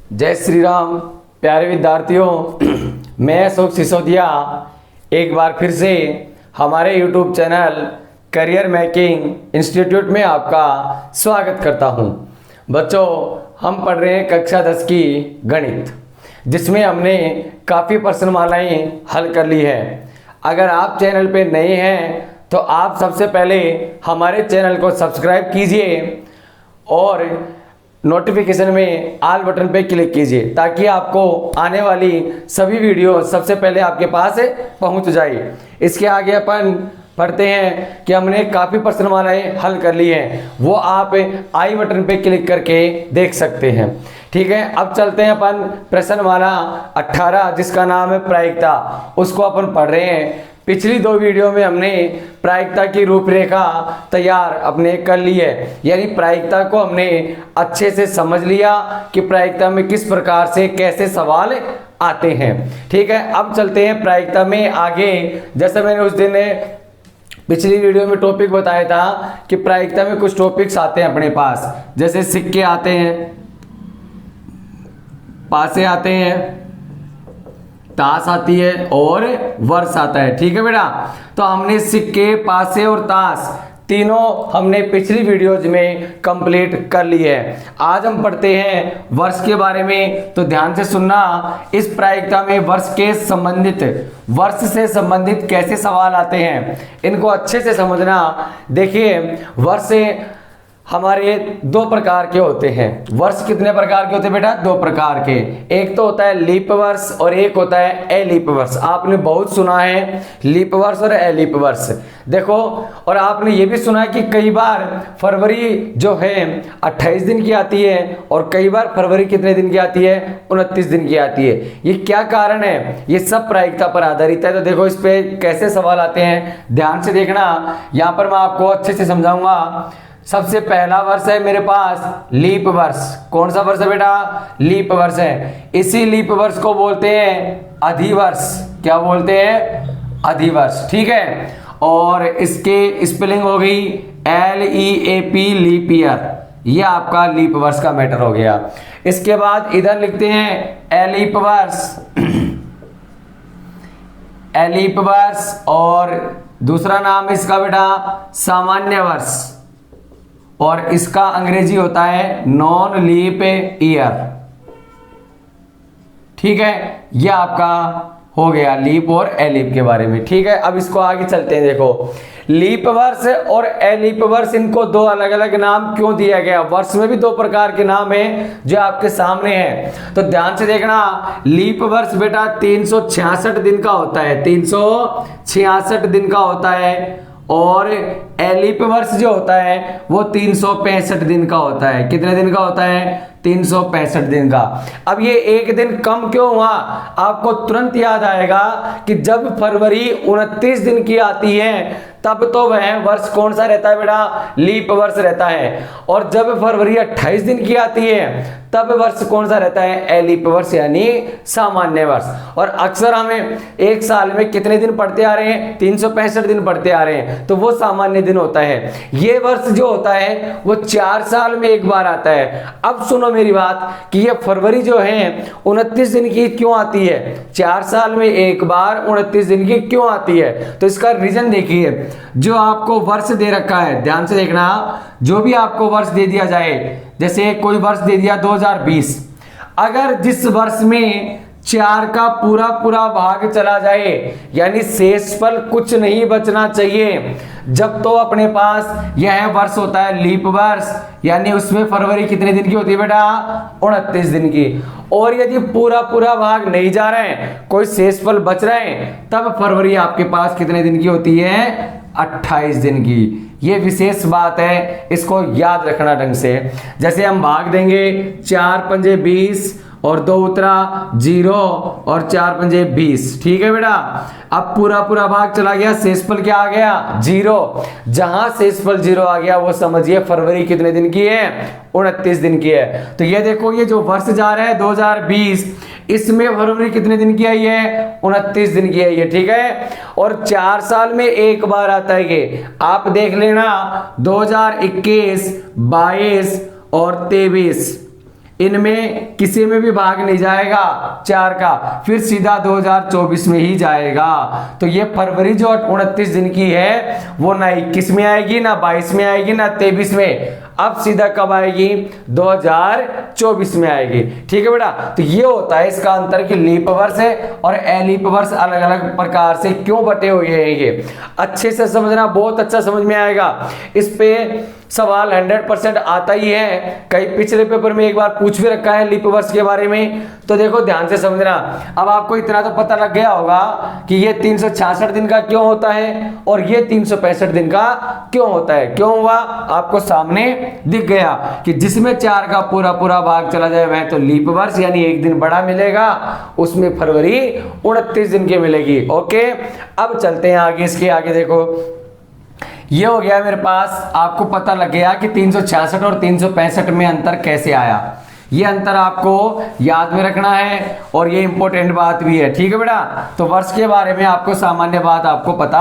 जय श्री राम। प्यारे विद्यार्थियों, मैं अशोक सिसोदिया एक बार फिर से हमारे YouTube channel career making institute में आपका स्वागत करता हूं। बच्चों, हम पढ़ रहे हैं कक्षा 10 की गणित, जिसमें हमने काफ़ी प्रश्नमालाएं हल कर ली है। अगर आप चैनल पे नए हैं तो आप सबसे पहले हमारे चैनल को सब्सक्राइब कीजिए और नोटिफिकेशन में ऑल बटन पे क्लिक कीजिए, ताकि आपको आने वाली सभी वीडियो सबसे पहले आपके पास पहुंच जाए। इसके आगे अपन पढ़ते हैं कि हमने काफ़ी प्रश्नमालाएं हल कर ली हैं, वो आप आई बटन पे क्लिक करके देख सकते हैं। ठीक है, अब चलते हैं अपन प्रश्नमाला 18, जिसका नाम है प्रायिकता, उसको अपन पढ़ रहे हैं। पिछली 2 वीडियो में हमने प्रायिकता की रूपरेखा तैयार अपने कर ली है, यानी प्रायिकता को हमने अच्छे से समझ लिया कि प्रायिकता में किस प्रकार से कैसे सवाल आते हैं। ठीक है, अब चलते हैं प्रायिकता में आगे। जैसे मैंने उस दिन पिछली वीडियो में टॉपिक बताया था कि प्रायिकता में कुछ टॉपिक्स आते हैं अपने पास, जैसे सिक्के आते हैं, पासे आते हैं, ताश आती है और वर्ष आता है। ठीक है बेटा, तो हमने सिक्के, पासे और ताश तीनों हमने पिछली वीडियोज में कंप्लीट कर ली है। आज हम पढ़ते हैं वर्ष के बारे में, तो ध्यान से सुनना। इस प्रायिकता में वर्ष से संबंधित कैसे सवाल आते हैं, इनको अच्छे से समझना। देखिए, वर्ष हमारे 2 प्रकार के होते हैं। वर्ष कितने प्रकार के होते हैं बेटा? 2 प्रकार के। एक तो होता है लीप वर्ष और एक होता है अलीप वर्ष। आपने बहुत सुना है लीप वर्ष और अलीप वर्ष। देखो, और आपने ये भी सुना है कि कई बार फरवरी जो है 28 दिन की आती है और कई बार फरवरी कितने दिन की आती है? 29 दिन की आती है। ये क्या कारण है? ये सब प्रायिकता पर आधारित है। तो देखो, इस पे कैसे सवाल आते हैं, ध्यान से देखना। यहाँ पर मैं आपको अच्छे से समझाऊंगा। सबसे पहला वर्ष है मेरे पास लीप वर्ष। कौन सा वर्ष है बेटा? लीप वर्ष है। इसी लीप वर्ष को बोलते हैं अधिवर्ष। क्या बोलते हैं? अधिवर्ष। ठीक है, और इसके स्पेलिंग हो गई LEAP, लीप ईयर। ये आपका लीप वर्ष का मैटर हो गया। इसके बाद इधर लिखते हैं अलीप वर्ष, अलीप वर्ष, और दूसरा नाम इसका बेटा सामान्य वर्ष, और इसका अंग्रेजी होता है नॉन लीप ईयर। ठीक है, यह आपका हो गया लीप और एलीप के बारे में। ठीक है, अब इसको आगे चलते हैं। देखो, लीप वर्ष और अलीप वर्ष, इनको 2 अलग अलग नाम क्यों दिया गया? वर्ष में भी 2 प्रकार के नाम हैं जो आपके सामने हैं, तो ध्यान से देखना। लीप वर्ष बेटा 366 दिन का होता है, 366 दिन का होता है, और अलीप वर्ष जो होता है वो 365 दिन का होता है। कितने दिन का होता है? 365 दिन का। अब ये एक दिन कम क्यों हुआ? आपको तुरंत याद आएगा कि जब फरवरी 29 दिन की आती है तब तो वह वर्ष कौन सा रहता है बेटा? लीप वर्ष रहता है। और जब फरवरी 28 दिन की आती है तब वर्ष कौन सा रहता है? अलीप वर्ष, यानी सामान्य वर्ष। और अक्सर हमें एक साल में कितने दिन पढ़ते आ रहे हैं? 365 दिन पढ़ते आ रहे हैं, तो वो सामान्य दिन होता है। ये वर्ष जो होता है वो 4 साल में एक बार आता है। अब सुनो मेरी बात कि ये फरवरी जो है 29 दिन की क्यों आती है? 4 साल में एक बार 29 दिन की क्यों आती है? तो इसका रीजन देखिए। जो आपको वर्ष दे रखा है, ध्यान से देखना, जो भी आपको वर्ष दे दिया जाए, जैसे कोई वर्ष दे दिया 2020, अगर जिस वर्ष में 4 का पूरा भाग चला जाए, यानी शेषफल कुछ नहीं बचना चाहिए, जब तो अपने पास यह वर्ष होता है लीप वर्ष, यानी उसमें फरवरी कितने दिन की होती है बेटा? 29 दिन की। और यदि पूरा भाग नहीं जा रहे हैं, कोई शेषफल बच रहे हैं, तब फरवरी आपके पास कितने दिन की होती है? 28 दिन की। ये विशेष बात है, इसको याद रखना ढंग से। जैसे हम भाग देंगे 4 पंजे 20 और 2 उतरा 0 और 4 पंजे 20। ठीक है बेटा, अब पूरा भाग चला गया, शेषफल क्या आ गया? 0। जहां शेषफल 0 आ गया वो समझिए फरवरी कितने दिन की है? 29 दिन की है। तो ये देखो, ये जो वर्ष जा रहा है 2020, इसमें फरवरी कितने दिन की आई है? 29 दिन की आई है। ठीक है, और 4 साल में एक बार आता है ये, आप देख लेना 2021, 22 और 23, इनमें किसी में भी भाग नहीं जाएगा 4 का, फिर सीधा 2024 में ही जाएगा। तो ये फरवरी जो 29 दिन की है वो ना 21 में आएगी, ना 22 में आएगी, ना 23 में, अब सीधा कब आएगी 2024 में आएगी। ठीक है बेटा, तो ये होता है इसका अंतर कि लीप वर्ष है और एलीप वर्ष अलग अलग प्रकार से क्यों बटे हुए हैं। ये अच्छे से समझना, बहुत अच्छा समझ में आएगा। इस पे सवाल 100% आता ही है, कई पिछले पेपर में एक बार पूछ भी रखा है लीप वर्ष के बारे में। तो देखो ध्यान से समझना। अब आपको इतना तो पता लग गया होगा कि ये 366 दिन का क्यों होता है और ये 365 दिन का क्यों होता है। क्यों हुआ आपको सामने दिख गया कि जिसमें 4 का पूरा पूरा भाग चला जाए वह तो लीप वर्ष यानी एक दिन बड़ा मिलेगा, उसमें फरवरी 29 दिन की मिलेगी। ओके, अब चलते हैं आगे। इसके आगे देखो, ये हो गया मेरे पास, आपको पता लग गया कि 366 और 365 में अंतर कैसे आया। ये अंतर आपको याद में रखना है और ये इंपॉर्टेंट बात भी है। ठीक है बेटा, तो वर्ष के बारे में आपको सामान्य बात आपको पता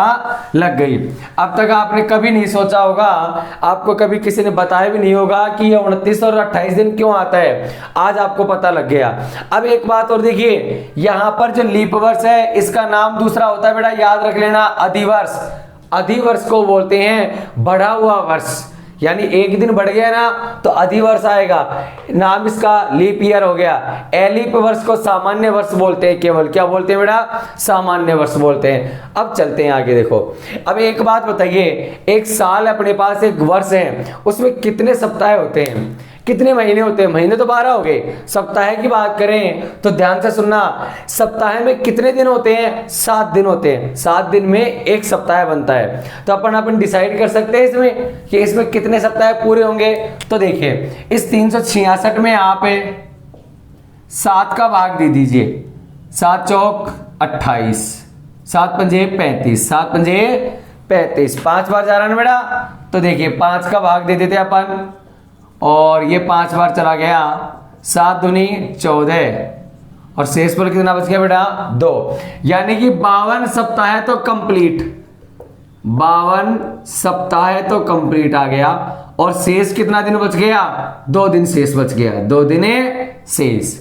लग गई। अब तक आपने कभी नहीं सोचा होगा, आपको कभी किसी ने बताया भी नहीं होगा कि ये 29 और 28 दिन क्यों आता है, आज आपको पता लग गया। अब एक बात और देखिए, यहां पर जो लीप वर्ष है इसका नाम दूसरा होता है बेटा, याद रख लेना, अधिवर्ष। अधिवर्ष को बोलते हैं बढ़ा हुआ वर्ष, यानी एक दिन बढ़ गया ना तो अधिवर्ष आएगा, नाम इसका लीप ईयर हो गया। एलीप वर्ष को सामान्य वर्ष बोलते हैं, केवल क्या बोलते हैं बेटा, सामान्य वर्ष बोलते हैं। अब चलते हैं आगे। देखो अब एक बात बताइए, एक साल अपने पास एक वर्ष है, उसमें कितने सप्ताह होते हैं, कितने महीने होते हैं? महीने तो 12 हो गए। सप्ताह की बात करें तो ध्यान से सुनना, सप्ताह में कितने दिन होते हैं? 7 दिन होते हैं। 7 दिन में एक सप्ताह बनता है। तो अपन डिसाइड कर सकते हैं इसमें कि इसमें कितने सप्ताह पूरे होंगे। तो देखिए इस 366 में आप 7 का भाग दे दीजिए, 7 चौक 28, 7 पंजे 35, 7 पंजे 35, 5 बार जा रहा है ना बेटा। तो देखिए 5 का भाग दे देते अपन और ये 5 बार चला गया, 7 दूनी 14 और शेष पर कितना बच गया बेटा 2, यानी कि 52 सप्ताह तो कंप्लीट, 52 सप्ताह तो कंप्लीट आ गया। और शेष कितना दिन बच गया? 2 दिन शेष बच गया, 2 दिन शेष।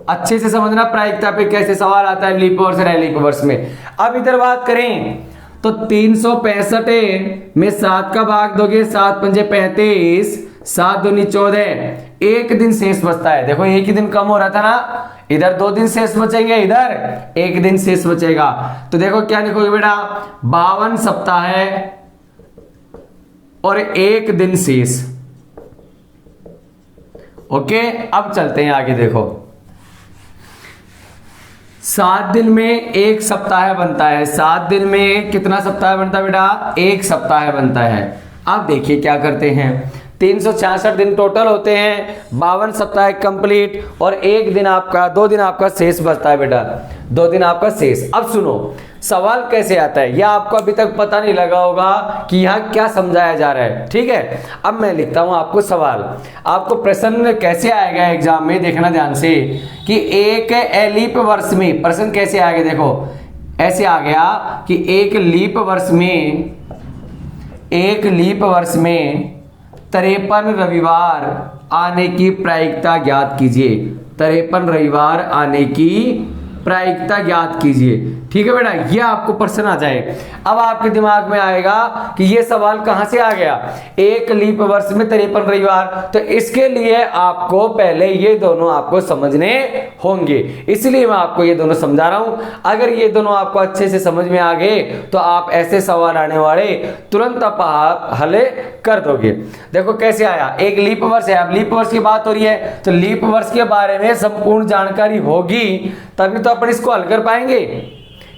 अच्छे से समझना प्रायिकता पे कैसे सवाल आता है लीप वर्ष और एलीप वर्ष में। अब इधर बात करें तो 365 में 7 का भाग दोगे, 7 पंजे 35, 7 दूनी 14, एक दिन शेष बचता है। देखो एक ही दिन कम हो रहा था ना, इधर 2 दिन शेष बचेंगे, इधर 1 दिन शेष बचेगा। तो देखो क्या लिखोगे बेटा, 52 सप्ताह है और 1 दिन शेष। ओके, अब चलते हैं आगे। देखो 7 दिन में 1 सप्ताह बनता है, 7 दिन में कितना सप्ताह बनता है बेटा? 1 सप्ताह बनता है। अब देखिए क्या करते हैं, 366 दिन टोटल होते हैं, 52 सप्ताह कंप्लीट और 1 दिन आपका, 2 दिन आपका शेष बचता है बेटा, 2 दिन आपका शेष। अब सुनो सवाल कैसे आता है, यह आपको अभी तक पता नहीं लगा होगा कि यहाँ क्या समझाया जा रहा है। ठीक है, अब मैं लिखता हूं आपको सवाल। आपको प्रश्न कैसे आएगा एग्जाम में, देखना ध्यान से कि एक एलीप वर्ष में प्रश्न कैसे आएगा। देखो ऐसे आ गया कि एक लीप वर्ष में 53 रविवार आने की प्रायिकता ज्ञात कीजिए। 53 रविवार आने की प्रायिकता ज्ञात कीजिए। ठीक है बेटा, ये आपको प्रश्न आ जाए। अब आपके दिमाग में आएगा कि ये सवाल कहां से आ गया, एक लीप वर्ष में 53 रविवार। तो इसके लिए आपको पहले ये दोनों आपको समझने होंगे, इसलिए मैं आपको ये दोनों समझा रहा हूं। अगर ये दोनों आपको अच्छे से समझ में आ गए तो आप ऐसे सवाल आने वाले तुरंत आप हल कर दोगे। देखो कैसे आया, एक लीप वर्ष है। अब लीप वर्ष की बात हो रही है तो लीप वर्ष के बारे में संपूर्ण जानकारी होगी तभी तो अपन इसको हल कर पाएंगे।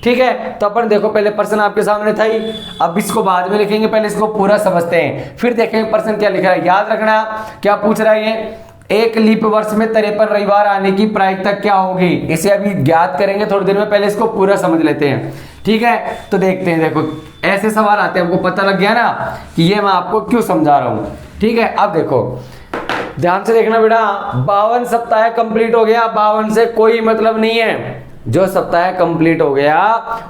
ठीक है, तो अपन देखो पहले प्रश्न आपके सामने था ही, अब इसको बाद में लिखेंगे, पहले इसको पूरा समझते हैं फिर देखेंगे प्रश्न क्या लिखा है। याद रखना क्या पूछ रहा है ये, एक लीप वर्ष में 53 रविवार आने की प्रायिकता क्या होगी, इसे अभी ज्ञात करेंगे थोड़ी देर में, पहले इसको पूरा समझ लेते हैं। ठीक है, तो देखते हैं। देखो ऐसे सवाल आते हैं, हमको पता लग गया ना कि ये मैं आपको क्यों समझा रहा हूं। ठीक है, अब देखो ध्यान से देखना बेटा, 52 सप्ताह कंप्लीट हो गया, 52 से कोई मतलब नहीं है, जो सप्ताह कंप्लीट हो गया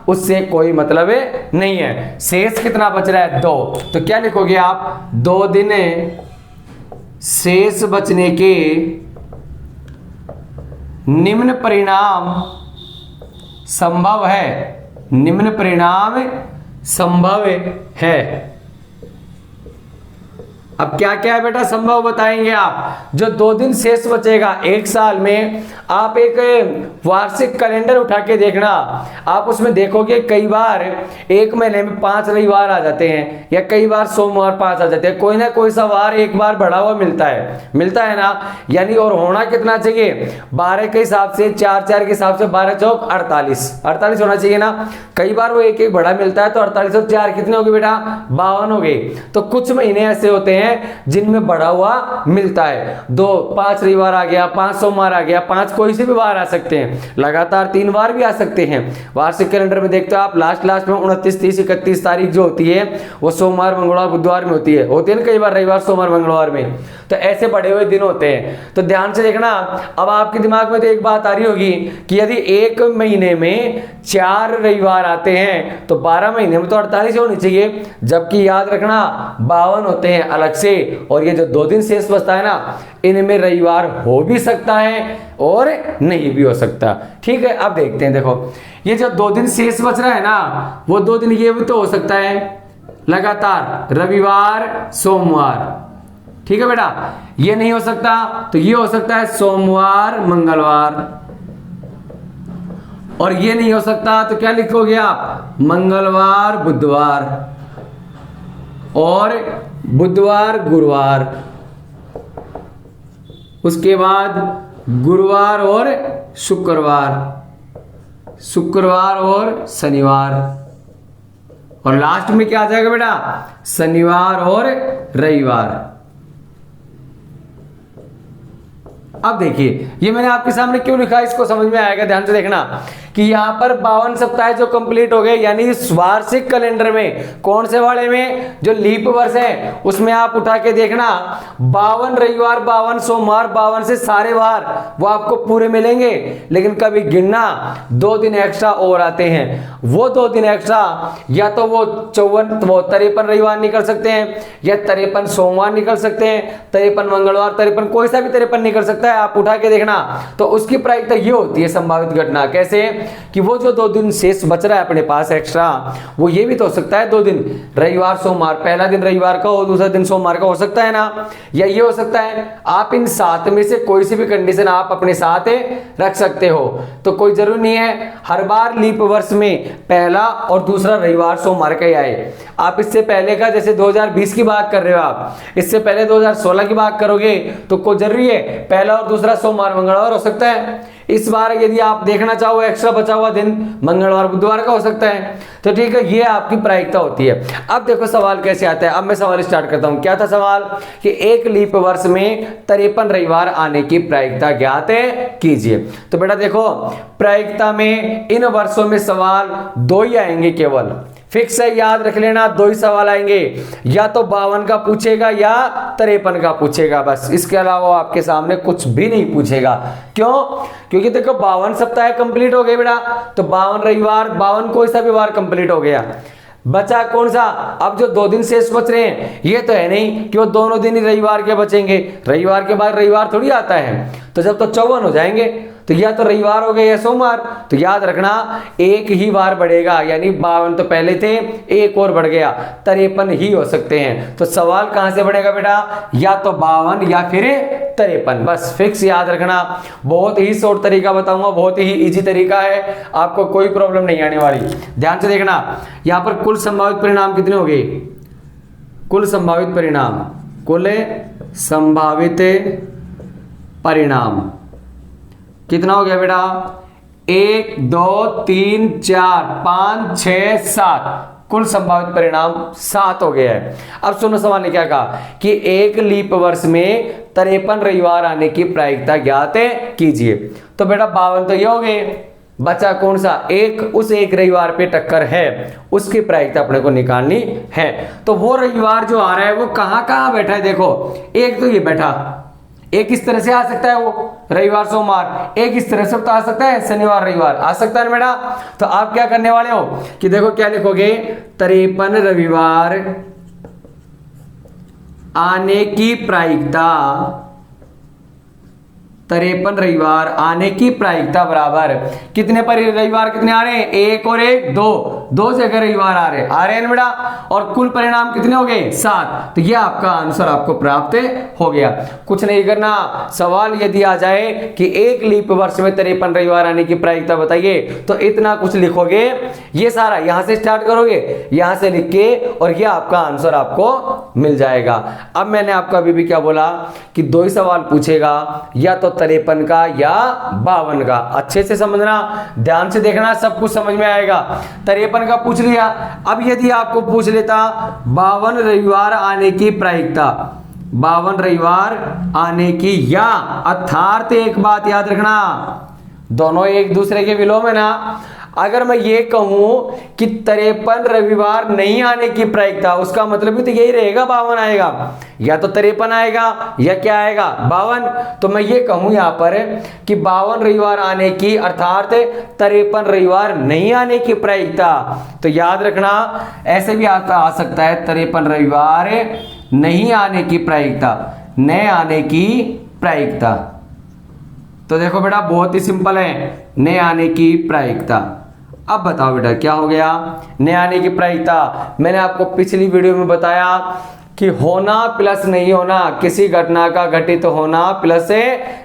उससे कोई मतलब नहीं है। शेष कितना बच रहा है? 2। तो क्या लिखोगे आप, 2 दिन शेष बचने के निम्न परिणाम संभव है, निम्न परिणाम संभव है। अब क्या क्या है बेटा संभव बताएंगे आप। जो 2 दिन शेष बचेगा 1 साल में, आप एक वार्षिक कैलेंडर उठा के देखना, आप उसमें देखोगे कई बार 1 महीने में 5 रविवार आ जाते हैं, या कई बार सोमवार 5 आ जाते हैं, कोई ना कोई सा वार एक बार बढ़ा हुआ मिलता है ना। यानी और होना कितना चाहिए, 12 के हिसाब से 4 के हिसाब से 12 चौक 48 होना चाहिए ना। कई बार वो एक बड़ा मिलता है, तो 48 और 4 कितने हो गए बेटा, 52 हो गए। तो कुछ महीने ऐसे होते हैं जिनमें बढ़ा हुआ मिलता है। 5 रविवार आ गया, 5 सोमवार आ गया, 5 कोई से भी बार आ सकते हैं, लगातार 3 बार भी आ सकते हैं। वार्षिक कैलेंडर में देखते हो आप, लास्ट में 29, 30, 31 तारीख जो होती है वो सोमवार, मंगलवार, बुधवार में होती है ना कई बार, रविवार, सोमवार, मंगलवार में। तो ऐसे बढ़े हुए दिन होते हैं, तो ध्यान से देखना। अब आपके दिमाग में तो एक बात आ रही होगी कि यदि 1 महीने में 4 रविवार आते हैं तो 12 महीने में तो 48 होनी चाहिए, जबकि याद रखना 52 होते हैं अलग से। और ये जो 2 दिन शेष बचता है ना, इनमें रविवार हो भी सकता है और नहीं भी हो सकता। ठीक है, अब देखते हैं। देखो ये जो 2 दिन शेष बच रहा है ना, वो 2 दिन ये भी तो हो सकता है लगातार रविवार, सोमवार। ठीक है बेटा, ये नहीं हो सकता तो ये हो सकता है सोमवार, मंगलवार। और ये नहीं हो सकता तो क्या लिखोगे आप, मंगलवार, बुधवार, और बुधवार, गुरुवार, उसके बाद गुरुवार और शुक्रवार, शुक्रवार और शनिवार, और लास्ट में क्या आ जाएगा बेटा, शनिवार और रविवार। अब देखिए ये मैंने आपके सामने क्यों लिखा है, इसको समझ में आएगा। ध्यान से देखना कि यहाँ पर 52 सप्ताह जो कंप्लीट हो गए, यानी वार्षिक कैलेंडर में कौन से वाले में, जो लीप वर्ष है उसमें आप उठा के देखना, 52 रविवार, 52 सोमवार, 52 से सारे वार वो आपको पूरे मिलेंगे। लेकिन कभी गिनना 2 दिन एक्स्ट्रा और आते हैं, वो 2 दिन एक्स्ट्रा या तो वो 53 रविवार निकल सकते हैं, या 53 सोमवार निकल सकते हैं, 53 मंगलवार, 53 कोई सा भी 53 निकल सकता है। आप उठा के देखना, तो उसकी प्रायिकता ये होती है संभावित घटना। कैसे कि वो जो 2 दिन शेष बच रहा है अपने पास एक्स्ट्रा, वो ये भी तो हो सकता है 2 दिन रविवार, सोमवार, पहला दिन रविवार का और दूसरा दिन सोमवार का हो सकता है ना। या ये हो सकता है आप इन 7 में से कोई सी भी कंडीशन आप अपने साथ रख सकते हो। तो कोई जरूरी नहीं है हर बार लीप वर्ष में पहला और दूसरा रविवार, सोमवार का ही आए। आप इससे पहले का, जैसे 2020 की बात कर रहे हो आप, इससे पहले 2016 की बात करोगे तो कोई जरूरी है पहला और दूसरा सोमवार, मंगलवार हो सकता है। इस बार यदि आप देखना चाहो एक्स्ट्रा बचा हुआ दिन मंगलवार, बुधवार का हो सकता है। तो ठीक है, ये आपकी प्रायिकता होती है। अब देखो सवाल कैसे आता है। अब मैं सवाल स्टार्ट करता हूं। क्या था सवाल कि एक लीप वर्ष में 53 रविवार आने की प्रायिकता ज्ञात कीजिए। तो बेटा देखो, प्रायिकता में इन वर्षों में सवाल 2 ही आएंगे, केवल फिक्स है, याद रख लेना 2 ही सवाल आएंगे, या तो 52 का पूछेगा या 53 का पूछेगा, बस। इसके अलावा आपके सामने कुछ भी नहीं पूछेगा। क्यों? क्योंकि देखो 52 सप्ताह कंप्लीट हो गए बेटा, तो 52 रविवार, 52 कोई सा भी वार कंप्लीट हो गया। बचा कौन सा, अब जो 2 दिन शेष बच रहे हैं, ये तो है नहीं कि वो दोनों दिन ही रविवार के बचेंगे, रविवार के बाद रविवार थोड़ी आता है। तो जब तो 54 हो जाएंगे, तो या तो रविवार हो गए या सोमवार। तो याद रखना एक ही बार बढ़ेगा, यानी 52 तो पहले थे, एक और बढ़ गया, 53 ही हो सकते हैं। तो सवाल कहां से बढ़ेगा बेटा, या तो 52 या फिर 53, बस फिक्स याद रखना। बहुत ही शॉर्ट तरीका बताऊंगा, बहुत ही इजी तरीका है, आपको कोई प्रॉब्लम नहीं आने वाली। ध्यान से देखना, यहां पर कुल संभावित परिणाम कितने हो गए, कुल संभावित परिणाम, कुल संभावित परिणाम कितना हो गया बेटा, 1 2 3 4 5 6 7, कुल संभावित परिणाम 7 हो गया है। अब सुनो सवाल ने क्या कहा कि एक लीप वर्ष में 53 रविवार आने की प्रायिकता ज्ञात कीजिए। तो बेटा 52 तो ये हो गए, बचा कौन सा, एक, उस एक रविवार पे टक्कर है, उसकी प्रायिकता अपने को निकालनी है। तो वो रविवार जो आ रहा है वो कहां कहां बैठा है, देखो एक तो ये बैठा, एक इस तरह से आ सकता है वो रविवार सोमवार, एक इस तरह से तो आ सकता है शनिवार रविवार, आ सकता है बेटा। तो आप क्या करने वाले हो कि देखो क्या लिखोगे, 53 रविवार आने की प्रायिकता 53 रविवार आने की प्रायिकता बराबर, कितने पर रविवार कितने आ रहे हैं, एक और एक दो जगह रविवार आ रहे हैं बेटा, और कुल परिणाम कितने हो गए 7। तो ये आपका आंसर आपको प्राप्त हो गया। कुछ नहीं करना, सवाल यदि आ जाए कि एक लीप वर्ष में 53 रविवार आने की प्रायिकता बताइए, तो इतना कुछ लिखोगे, ये सारा यहां से स्टार्ट करोगे, यहां से लिख के, और ये आपका आंसर आपको मिल जाएगा। अब मैंने आपको अभी भी क्या बोला कि 2 ही सवाल पूछेगा, या तो 53 का या 52 का। अच्छे से समझना, ध्यान से देखना, सब कुछ समझ में आएगा। 53 का पूछ लिया, अब यदि आपको पूछ लेता 52 रविवार आने की प्रायिकता, 52 रविवार आने की, या अर्थात एक बात याद रखना, दोनों एक दूसरे के विलोम है ना। अगर मैं ये कहूं कि 53 रविवार नहीं आने की प्रायिकता, उसका मतलब भी तो यही रहेगा 52 आएगा, या तो 53 आएगा या क्या आएगा 52। तो मैं ये कहूं यहां पर कि 52 रविवार आने की अर्थात 53 रविवार नहीं आने की प्रायिकता। तो याद रखना, ऐसे भी आ सकता है 53 रविवार नहीं आने की प्रायिकता, न आने की प्रायिकता। तो देखो बेटा बहुत ही सिंपल है, न आने की प्रायिकता। अब बताओ बेटा क्या हो गया, न आने की प्रायिकता। मैंने आपको पिछली वीडियो में बताया कि होना प्लस नहीं होना, किसी घटना का घटित होना प्लस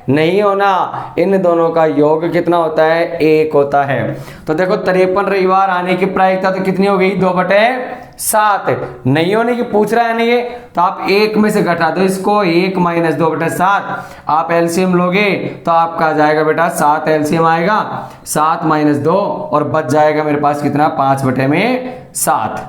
नहीं होना, इन दोनों का योग कितना होता है, 1 होता है। तो देखो 53 रविवार आने की प्रायिकता तो कितनी हो गई, 2/7। नहीं होने की पूछ रहा है नहीं है, तो आप 1 में से घटा दो इसको, 1 - 2/7। आप एलसीएम लोगे तो आपका आ जाएगा बेटा 7 एलसीएम आएगा, 7 - 2, और बच जाएगा मेरे पास कितना, 5/7।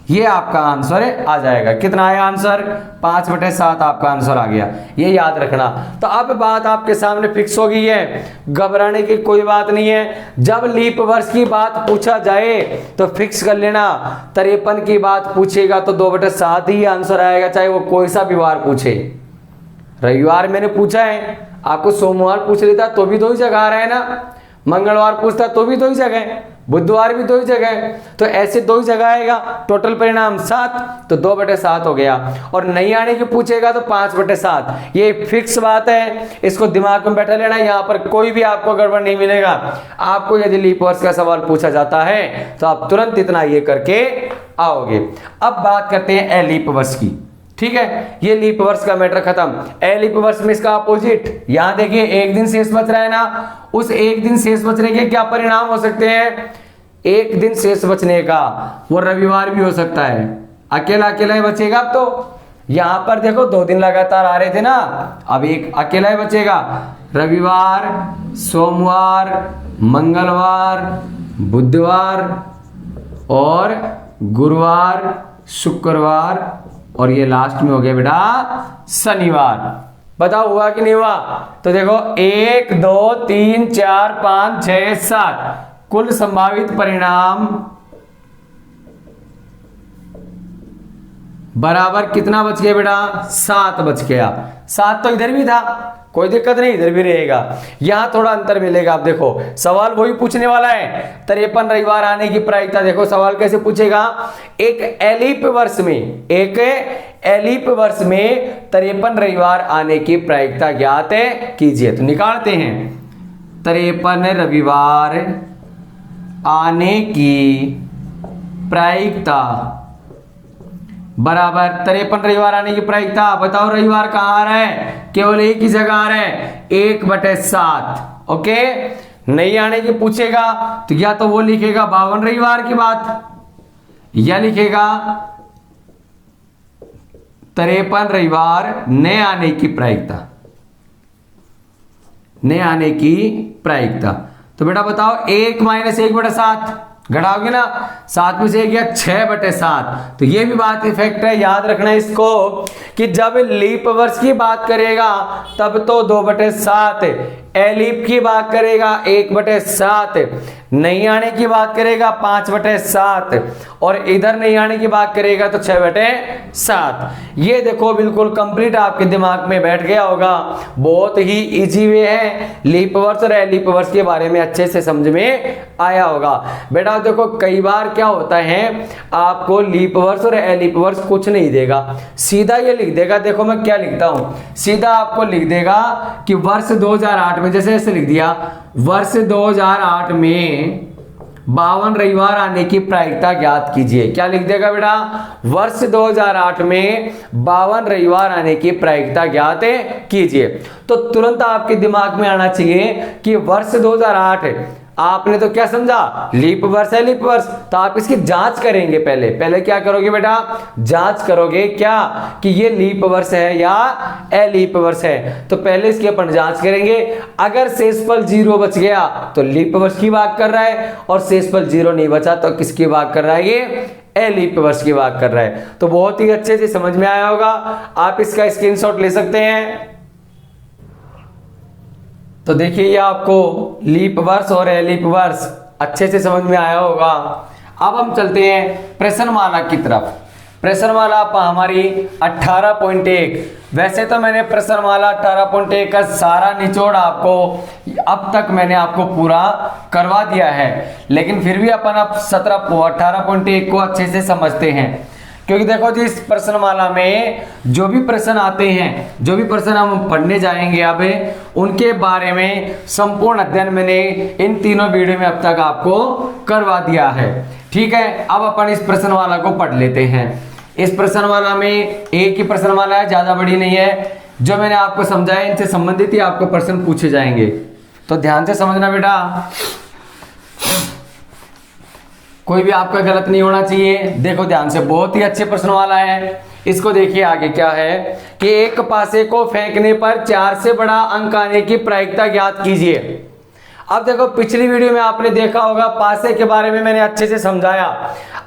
ये आपका आंसर आ जाएगा। कितना आया आंसर, 5/7 आपका आंसर आ गया, ये याद रखना। तो अब बात आपके सामने फिक्स हो गई है, घबराने की कोई बात नहीं है। जब लीप वर्ष की बात पूछा जाए तो फिक्स कर लेना, 53 की बात पूछेगा तो 2/7 ही आंसर आएगा, चाहे वो कोई सा भी वार पूछे। रविवार मैंने पूछा है, आपको सोमवार पूछ लेता तो भी 2 ही जगह आ रहा है ना, मंगलवार पूछता तो भी 2 ही जगह, बुधवार भी 2 ही जगह, तो ऐसे 2 ही जगह आएगा। टोटल परिणाम 7, तो 2/7 हो गया। और नहीं आने की पूछेगा तो 5/7। ये फिक्स बात है, इसको दिमाग में बैठा लेना, यहाँ पर कोई भी आपको गड़बड़ नहीं मिलेगा। आपको यदि लीप वर्ष का सवाल पूछा जाता है तो आप तुरंत इतना ये करके आओगे। अब बात करते हैं अलीप वर्ष की, ठीक है। ये लीप वर्ष का मैटर खत्म। अलीप वर्ष में इसका अपोजिट, यहां देखिए 1 दिन शेष बच रहा है ना, उस 1 दिन शेष बचने के क्या परिणाम हो सकते हैं। 1 दिन शेष बचने का वो रविवार भी हो सकता है, अकेला अकेला ही बचेगा। अब तो यहां पर देखो 2 दिन लगातार आ रहे थे ना, अब एक अकेला ही बचेगा। रविवार, सोमवार, मंगलवार, बुधवार और गुरुवार, शुक्रवार, और ये लास्ट में हो गया बेटा शनिवार। बताओ हुआ कि नहीं हुआ। तो देखो 1 2 3 4 5 6 7 कुल संभावित परिणाम बराबर कितना बच गया बेटा, 7 बच गया। 7 तो इधर भी था, कोई दिक्कत नहीं, इधर भी रहेगा। यहां थोड़ा अंतर मिलेगा। आप देखो सवाल वही पूछने वाला है, 53 रविवार आने की प्रायिकता। देखो सवाल कैसे पूछेगा, एक एलीप वर्ष में 53 रविवार आने की प्रायिकता ज्ञात कीजिए। तो निकालते हैं, 53 रविवार आने की प्रायिकता बराबर 53 रविवार आने की प्रायिकता। बताओ रविवार कहां आ रहा है, केवल एक ही जगह आ रहा है, 1/7। ओके, नहीं आने की पूछेगा तो या तो वो लिखेगा 52 रविवार की बात, या लिखेगा 53 रविवार न आने की प्रायिकता, न आने की प्रायिकता। तो बेटा बताओ 1 - 1/7 घटाओगे ना, 7 में से 1 गया 6/7। तो ये भी बात इफेक्ट है, याद रखना इसको कि जब लीप वर्ष की बात करेगा तब तो 2/7, एलिप की बात करेगा 1/7, नहीं आने की बात करेगा 5/7 और इधर नहीं आने की बात करेगा तो 6/7। ये देखो बिल्कुल कंप्लीट आपके दिमाग में बैठ गया होगा। बहुत ही इजी वे है, लीप वर्स और एलिप वर्स के बारे में अच्छे से समझ में आया होगा। बेटा देखो कई बार क्या होता है, आपको लीप वर्स और एलिप वर्स कुछ नहीं देगा, सीधा ये लिख देगा। देखो मैं क्या लिखता हूं, सीधा आपको लिख देगा कि वर्ष 2008 में, जैसे ऐसे लिख दिया, वर्ष 2008 में 52 रविवार आने की प्रायिकता ज्ञात कीजिए। क्या लिख देगा बेटा, वर्ष 2008 में 52 रविवार आने की प्रायिकता ज्ञात कीजिए। तो तुरंत आपके दिमाग में आना चाहिए कि वर्ष 2008 आपने तो क्या समझा, लीप वर्ष है, लीप वर्ष, तो आप इसकी जांच करेंगे। पहले क्या करोगे बेटा, जांच करोगे क्या कि ये लीप वर्ष है या एलीप वर्ष है। तो पहले इसकी अपन जांच करेंगे। अगर शेषफल 0 बच गया तो लीप वर्ष की बात कर रहा है, और शेषफल 0 नहीं बचा तो किसकी बात कर रहा है, ये एलीप वर्ष की बात कर रहा है। तो बहुत ही अच्छे से समझ में आया होगा, आप इसका स्क्रीनशॉट ले सकते हैं। तो देखिए ये आपको लीप वर्ष और एलीप वर्ष अच्छे से समझ में आया होगा। अब हम चलते हैं प्रश्नमाला की तरफ। प्रश्नमाला हमारी 18.1। वैसे तो मैंने प्रश्नमाला 18.1 का सारा निचोड़ आपको अब तक मैंने आपको पूरा करवा दिया है, लेकिन फिर भी अपन अब 18.1 को अच्छे से समझते हैं। क्योंकि देखो जी, इस प्रश्नमाला में जो भी प्रश्न आते हैं, जो भी प्रश्न हम पढ़ने जाएंगे अब, उनके बारे में संपूर्ण अध्ययन मैंने इन तीनों वीडियो में अब तक आपको करवा दिया है। ठीक है, अब अपन इस प्रश्नमाला को पढ़ लेते हैं। इस प्रश्नमाला में एक ही प्रश्नमाला है, ज्यादा बड़ी नहीं है। जो मैंने आपको समझाया इनसे संबंधित ही आपको प्रश्न पूछे जाएंगे, तो ध्यान से समझना बेटा, कोई भी आपका गलत नहीं होना चाहिए। देखो ध्यान से, बहुत ही अच्छे प्रश्नमाला है। इसको देखिए आगे क्या है कि एक पासे को फेंकने पर 4 से बड़ा अंक आने की प्रायिकता ज्ञात कीजिए। अब देखो पिछली वीडियो में आपने देखा होगा, पासे के बारे में मैंने अच्छे से समझाया।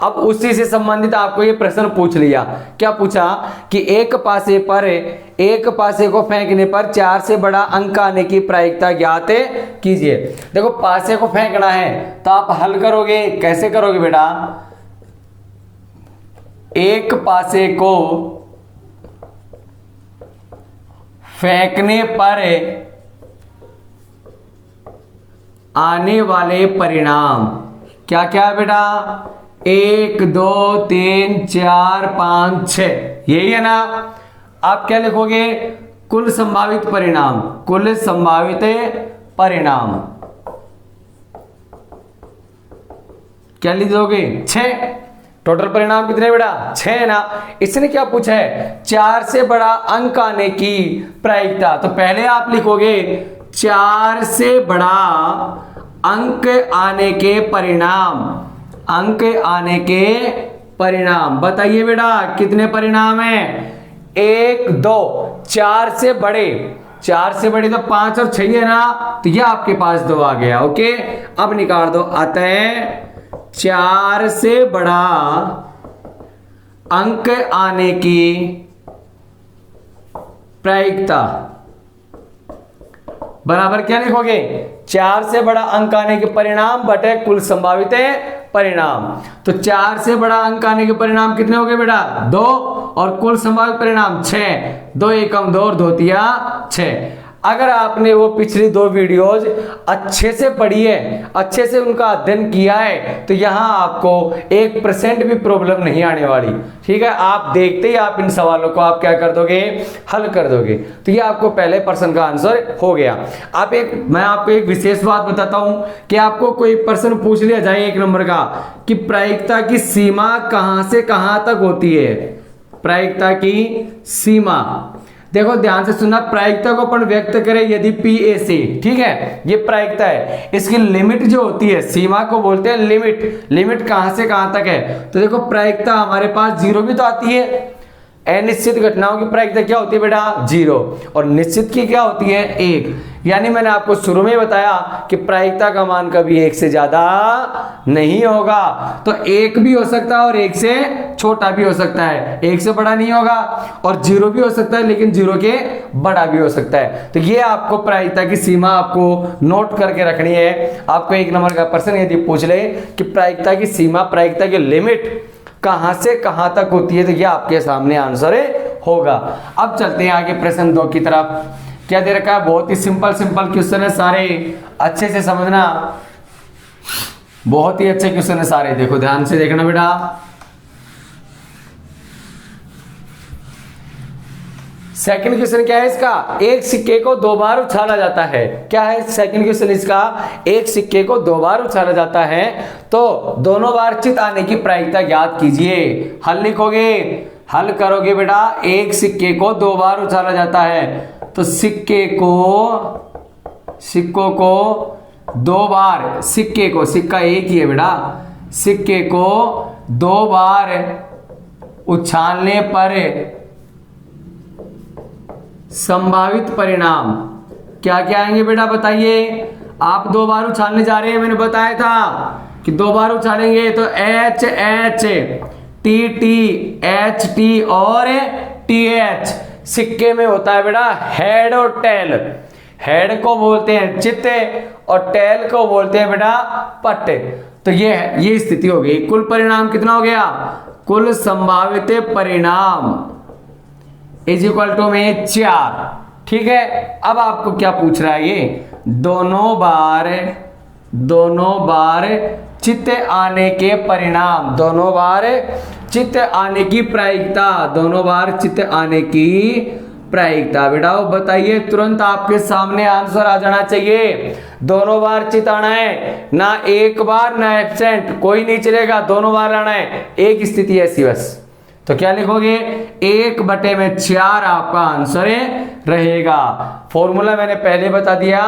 अब उसी से संबंधित आपको ये प्रश्न पूछ लिया। क्या पूछा कि एक पासे को फेंकने पर 4 से बड़ा अंक आने की प्रायिकता ज्ञात कीजिए। देखो पासे को फेंकना है तो आप हल करोगे, कैसे करोगे बेटा, एक पासे को फेंकने पर आने वाले परिणाम क्या क्या है बेटा, 1 2 3 4 5 6, यही है ना। आप क्या लिखोगे, कुल संभावित परिणाम, कुल संभावित परिणाम क्या लिखोगे, 6। टोटल परिणाम कितने बेटा, 6 है ना। इसने क्या पूछा है, 4 से बड़ा अंक आने की प्रायिकता। तो पहले आप लिखोगे 4 से बड़ा अंक आने के परिणाम, अंक आने के परिणाम। बताइए बेटा कितने परिणाम हैं, 1 2, 4 से बड़े, 4 से बड़े तो 5 और 6 है ना, तो यह आपके पास 2 आ गया। ओके, अब निकाल दो। अतः 4 से बड़ा अंक आने की प्रायिकता बराबर क्या लिखोगे, 4 से बड़ा अंक आने के परिणाम बटे कुल संभावित परिणाम। तो 4 से बड़ा अंक आने के परिणाम कितने हो गए बेटा, 2, और कुल संभावित परिणाम 6। 2 एकम 2 और 2 तिया 6। अगर आपने वो पिछली 2 वीडियोज अच्छे से पढ़ी है, अच्छे से उनका अध्ययन किया है, तो यहाँ आपको 1% भी प्रॉब्लम नहीं आने वाली। ठीक है, आप देखते ही आप इन सवालों को आप क्या कर दोगे, हल कर दोगे। तो ये आपको पहले प्रश्न का आंसर हो गया। मैं आपको एक विशेष बात बताता हूं कि आपको कोई प्रश्न पूछ लिया जाए 1 नंबर का कि प्रायिकता की सीमा कहां से कहां तक होती है। प्रायिकता की सीमा, देखो ध्यान से सुनना, प्रायिकता को अपन व्यक्त करें यदि P A से, ठीक है, ये प्रायिकता है। इसकी लिमिट जो होती है, सीमा को बोलते हैं लिमिट। लिमिट कहां से कहां तक है, तो देखो प्रायिकता हमारे पास 0 भी तो आती है, अनिश्चित घटनाओं की प्रायिकता क्या होती है बेटा 0 और निश्चित की क्या होती है 1। यानी मैंने आपको शुरू में बताया कि प्रायिकता का मान कभी 1 से ज्यादा नहीं होगा। तो 1 भी हो सकता है और 1 से छोटा भी हो सकता है, 1 से बड़ा नहीं होगा, और 0 भी हो सकता है लेकिन 0 के बड़ा भी हो सकता है। तो ये आपको प्रायिकता की सीमा आपको नोट करके रखनी है। आपको 1 नंबर का प्रश्न यदि पूछ ले कि प्रायिकता की सीमा, प्रायिकता की लिमिट कहां से कहां तक होती है, तो ये आपके सामने आंसर होगा। अब चलते हैं आगे प्रश्न 2 की तरफ। क्या दे रखा है, बहुत ही सिंपल क्वेश्चन है सारे, अच्छे से समझना, बहुत ही अच्छे क्वेश्चन है सारे। देखो ध्यान से देखना बेटा। सेकंड क्वेश्चन क्या है इसका, एक सिक्के को 2 बार उछाला जाता है। क्या है सेकंड क्वेश्चन इसका, एक सिक्के को 2 बार उछाला जाता है तो दोनों बार चित आने की प्रायिकता ज्ञात कीजिए। हल लिखोगे, हल करोगे बेटा। एक सिक्के को 2 बार उछाला जाता है तो सिक्कों को 2 बार, सिक्का एक ही है बेटा, सिक्के को 2 बार उछालने पर संभावित परिणाम क्या क्या आएंगे बेटा बताइए। आप 2 बार उछालने जा रहे हैं, मैंने बताया था कि 2 बार उछालेंगे तो H H, T T, H T और टी एच। सिक्के में होता है बेटा हेड और टेल। हेड को बोलते हैं चित्त और टेल को बोलते हैं बेटा पट। तो ये स्थिति हो गई। कुल परिणाम कितना हो गया, कुल संभावित परिणाम इज इक्वल टू में 4। ठीक है, अब आपको क्या पूछ रहा है ये, दोनों बार चित्त आने के परिणाम, दोनों बार चित्त आने की प्रायिकता, दोनों बार चित्त आने की प्रायिकता। बेटा बताइए, तुरंत आपके सामने आंसर आ जाना चाहिए। दोनों बार चित्त आना है, ना एक बार ना एब्सेंट, कोई नहीं चलेगा, दोनों बार आना है। एक स्थिति ऐसी बस, तो क्या लिखोगे 1/4 आपका आंसर रहेगा। फॉर्मूला मैंने पहले बता दिया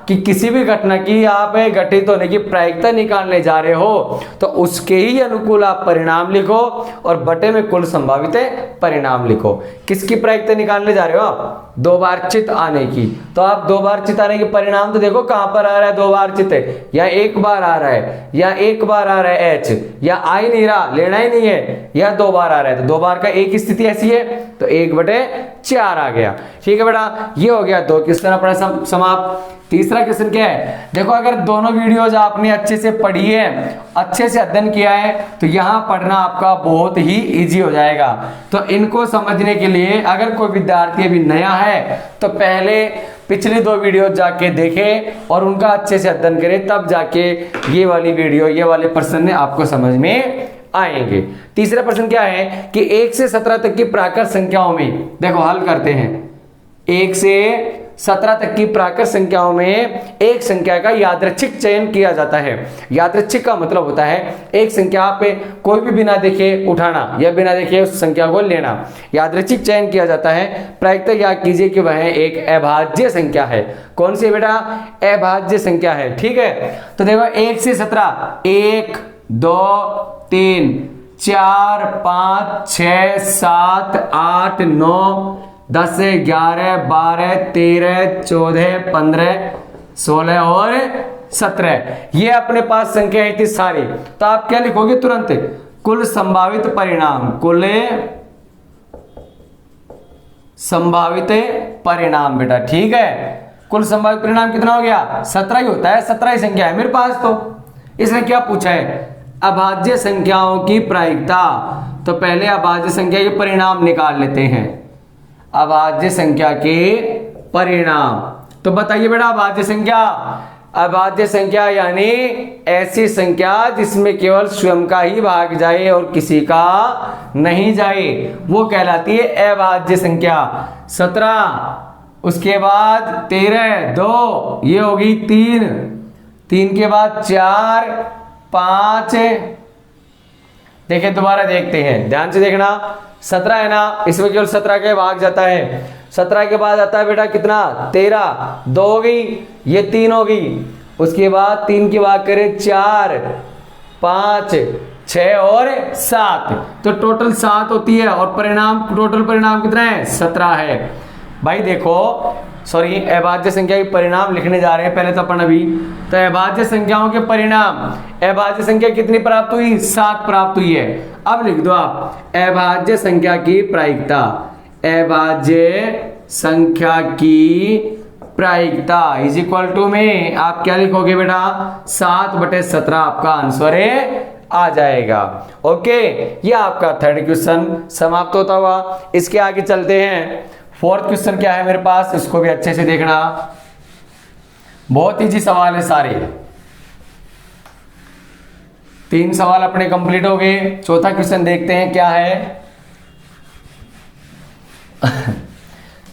कि किसी भी घटना की आप घटित होने की प्रायिकता निकालने जा रहे हो तो उसके ही अनुकूल आप परिणाम लिखो और बटे में कुल संभावित परिणाम लिखो। किसकी प्रायिकता निकालने जा रहे हो आप, 2 बार चित्त आने की। तो आप 2 बार चित्त आने के परिणाम तो देखो कहां पर आ रहा है, 2 बार चित्त, या 1 बार आ रहा है, या 1 बार आ रहा है एच, या आ ही नहीं रहा, लेना ही नहीं है, या 2 बार आ रहा है। तो 2 बार का एक स्थिति ऐसी है तो 1/4 आ गया। ठीक है बेटा, ये हो गया 2 क्वेश्चन अपना समाप्त। तीसरा क्वेश्चन क्या है, देखो अगर दोनों वीडियोज आपने अच्छे से पढ़ी है, अच्छे से अध्ययन किया है तो यहाँ पढ़ना आपका बहुत ही इजी हो जाएगा। तो इनको समझने के लिए अगर कोई विद्यार्थी अभी नया है तो पहले पिछली 2 वीडियो जाके देखे और उनका अच्छे से अध्ययन करें, तब जाके ये वाली वीडियो, ये वाले प्रश्न आपको समझ में आएंगे। तीसरा प्रश्न क्या है कि 1 से 17 तक की प्राकृत संख्याओं में, देखो हल करते हैं, 1 से 17 तक की प्राकृत संख्याओं में एक संख्या का यादृच्छिक चयन किया जाता है। यादृच्छिक का मतलब होता है एक संख्या पे कोई भी बिना देखे उठाना या बिना देखे उस संख्या को लेना, यादृच्छिक चयन किया जाता है। प्रायिकता याद कीजिए कि वह एक अभाज्य संख्या है। कौन सी बेटा, अभाज्य संख्या है। ठीक है, तो देखो 1 से 17, 1 2 3 4 5 6 7 8 9 10 11 12 13 14 15 16 और 17, ये अपने पास संख्या थी सारी। तो आप क्या लिखोगे तुरंत, कुल संभावित परिणाम, कुल संभावित परिणाम बेटा। ठीक है, कुल संभावित परिणाम कितना हो गया, 17 ही होता है, 17 ही संख्या है मेरे पास। तो इसने क्या पूछा है, अभाज्य संख्याओं की प्रायिकता। तो पहले अभाज्य संख्या के परिणाम निकाल लेते हैं, अभाज्य संख्या के परिणाम। तो बताइए बेटा, अभाज्य संख्या यानी ऐसी संख्या जिसमें केवल स्वयं का ही भाग जाए और किसी का नहीं जाए, वो कहलाती है अभाज्य संख्या। 17, उसके बाद 13, 2, ये होगी 3, 3 के बाद 4 5, देखिए दोबारा देखते हैं, ध्यान से देखना। 17 है ना, इसमें केवल 17 के भाग जाता है। 17 के बाद आता है बेटा कितना, 13, 2 हो गई, ये 3 होगी। उसके बाद 3 के भाग करें 4 5 6 और 7, तो टोटल 7 होती है और परिणाम, टोटल परिणाम कितना है 17 है। भाई देखो सॉरी, अभाज्य संख्या के परिणाम लिखने जा रहे हैं पहले तो अपन अभी। तो अभाज्य संख्याओं के परिणाम, अभाज्य संख्या कितनी प्राप्त हुई 7 प्राप्त हुई है। अब लिख दो आप अभाज्य संख्या की प्रायिकता, अभाज्य संख्या की प्रायिकता इज इक्वल टू में आप क्या लिखोगे बेटा 7/17 आपका आंसर है आ जाएगा। ओके, ये आपका थर्ड क्वेश्चन समाप्त होता हुआ। इसके आगे चलते हैं। फोर्थ क्वेश्चन क्या है मेरे पास, इसको भी अच्छे से देखना, बहुत इजी सवाल है सारे। 3 सवाल अपने कंप्लीट हो गए। चौथा क्वेश्चन देखते हैं क्या है।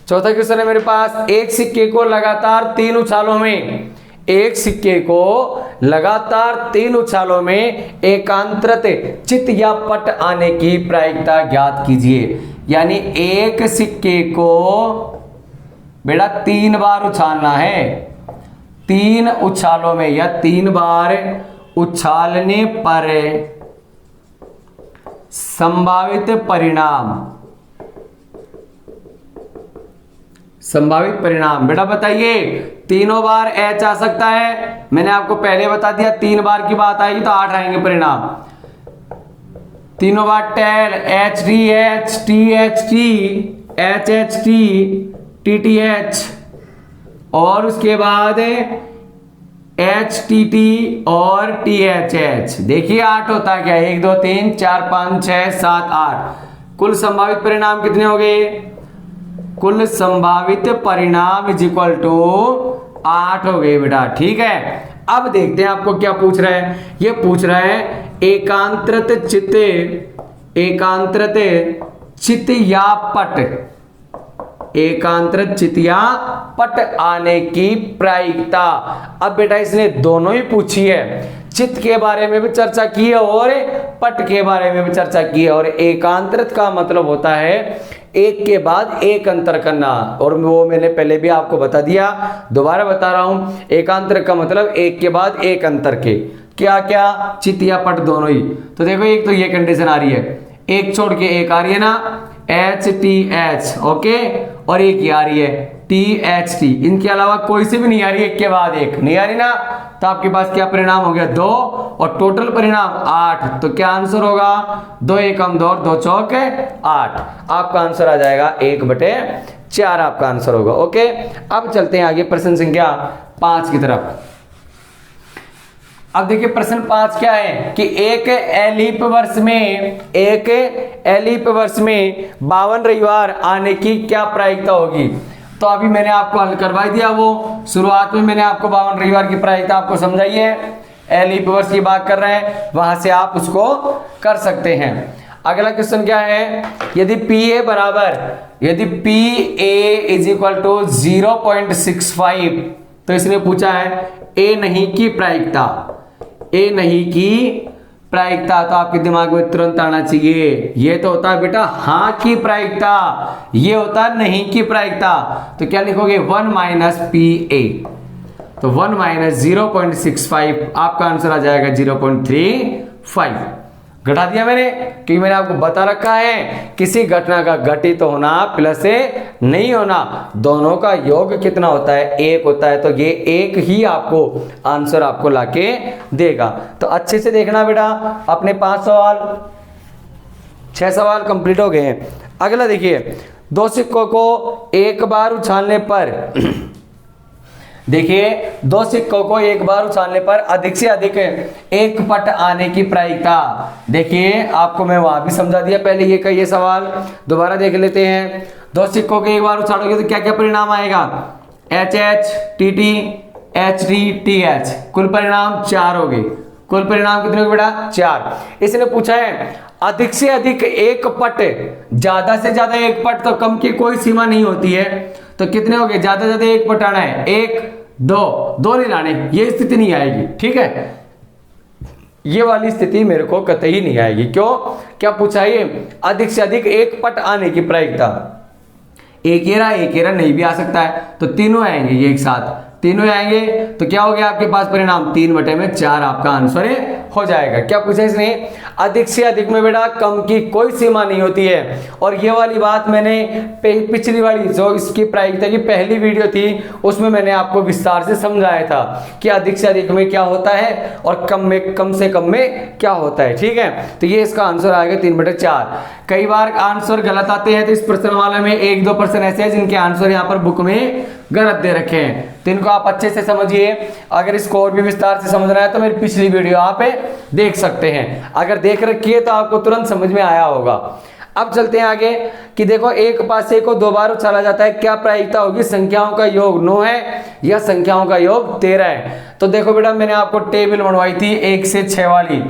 चौथा क्वेश्चन है मेरे पास, एक सिक्के को लगातार 3 उछालों में, एक सिक्के को लगातार 3 उछालों में एकांतरित चित या पट आने की प्रायिकता ज्ञात कीजिए। यानी एक सिक्के को बेटा 3 बार उछालना है, 3 उछालों में या 3 बार उछालने पर संभावित परिणाम, संभावित परिणाम बेटा बताइए। तीनों बार एच आ सकता है, मैंने आपको पहले बता दिया 3 बार की बात आएगी तो 8 आएंगे परिणाम। तीनों बार tail, H T H, T H T, H H T, T T H, और उसके बाद एच टी टी और टी एच एच। देखिए 8 होता है क्या, 1 2 3 4 5 6 7 8। कुल संभावित परिणाम कितने हो गए, कुल संभावित परिणाम इज इक्वल टू 8 हो गए बेटा। ठीक है, अब देखते हैं आपको क्या पूछ रहा है। ये पूछ रहा है एकांतरित चित्त, एकांतरित चित्त या पट, एकांतरित चित्त या पट आने की प्रायिकता। अब बेटा इसने दोनों ही पूछी है, चित्त के बारे में भी चर्चा की है और पट के बारे में भी चर्चा की है। और एकांतरित का मतलब होता है एक के बाद एक अंतर करना, और वो मैंने पहले भी आपको बता दिया, दोबारा बता रहा हूं। एकांतरित का मतलब एक के बाद एक अंतर के, क्या क्या, चित्त या पट दोनों ही। तो देखो एक तो ये कंडीशन आ रही है, एक छोड़ के एक आ रही है ना, एच टी एच, ओके, और एक ये आ रही है टी एच टी। इनके अलावा कोई से भी नहीं आ रही, एक के बाद एक नहीं आ रही ना, तो आपके पास क्या परिणाम हो गया 2, और टोटल परिणाम 8। तो क्या आंसर होगा 2 एकम 2 और 2 चौक 8। आपका आंसर आ जाएगा 1/4 आपका आंसर होगा। ओके, अब चलते हैं आगे प्रश्न संख्या 5 की तरफ। अब देखिए प्रश्न 5 क्या है कि एक एलिप वर्ष में, एक एलिप वर्ष में 52 रविवार आने की क्या प्रायिकता होगी। तो अभी मैंने आपको हल करवाई दिया, वो शुरुआत में मैंने आपको 52 रविवार की प्रायिकता आपको समझाई है। एलिप वर्ष की बात कर रहे हैं, वहां से आप उसको कर सकते हैं। अगला क्वेश्चन क्या है, यदि पी ए बराबर, यदि P A is equal to 0.65, तो इसने पूछा है ए नहीं की प्रायिकता, ए नहीं की प्रायिकता। तो आपके दिमाग में तुरंत आना चाहिए, ये तो होता है बेटा हाँ की प्रायिकता, ये होता है नहीं की प्रायिकता। तो क्या लिखोगे 1 माइनस पी ए, तो 1 माइनस 0.65 आपका आंसर आ जाएगा 0.35। घटा दिया मैंने, क्योंकि मैंने आपको बता रखा है किसी घटना का घटित होना प्लस नहीं होना, दोनों का योग कितना होता है 1 होता है। तो ये 1 ही आपको आंसर आपको लाके देगा। तो अच्छे से देखना बेटा, अपने 5 सवाल 6 सवाल कंप्लीट हो गए हैं। अगला देखिए, 2 सिक्कों को एक बार उछालने पर देखिए 2 सिक्कों को एक बार उछालने पर अधिक से अधिक एक पट आने की प्रायिकता। देखिए आपको मैं वहां भी समझा दिया पहले, ये सवाल दोबारा देख लेते हैं। 2 सिक्कों के एक बार उछालोगे तो क्या क्या परिणाम आएगा, H H T T, H T T H, कुल परिणाम 4 हो गए। कुल परिणाम कितने हो गए बेटा 4। इसने पूछा है अधिक से अधिक एक पट, ज्यादा से ज्यादा एक पट, तो कम की कोई सीमा नहीं होती है। तो कितने हो गए, ज्यादा से ज्यादा एक पट आना है, 1 2 नहीं लाने, ये स्थिति नहीं आएगी। ठीक है, ये वाली स्थिति मेरे को कतई नहीं आएगी। क्यों, क्या पूछा है, अधिक से अधिक एक पट आने की प्रायिकता। एक एरा नहीं भी आ सकता है, तो तीनों आएंगे, ये एक साथ तीनों आएंगे। तो क्या हो गया आपके पास परिणाम 3/4 आपका आंसर हो जाएगा। क्या पूछा इसने, अधिक से अधिक में बेटा कम की कोई सीमा नहीं होती है। और ये वाली बात मैंने पिछली वाली जो इसकी प्रायिकता की पहली वीडियो थी उसमें मैंने आपको विस्तार से समझाया था कि अधिक से अधिक में क्या होता है और कम से कम में क्या होता है। ठीक है, तो ये इसका आंसर आएगा 3/4। कई बार आंसर गलत आते हैं, तो इस प्रश्न वाले में 1-2% ऐसे हैं जिनके आंसर यहाँ पर बुक में गलत दे रखे हैं, तो इनको आप अच्छे से समझिए। अगर इसको और भी विस्तार से समझना है तो मेरी पिछली वीडियो आप देख सकते हैं, अगर देख रखी है तो आपको तुरंत समझ में आया होगा। अब चलते हैं आगे कि देखो एक पासे को दो बार उछाला जाता है, क्या प्रायिकता होगी? संख्याओं का योग 9 है या संख्याओं का योग 13 है? तो देखो बेटा मैंने आपको टेबल बनवाई थी 1 से 6 वाली,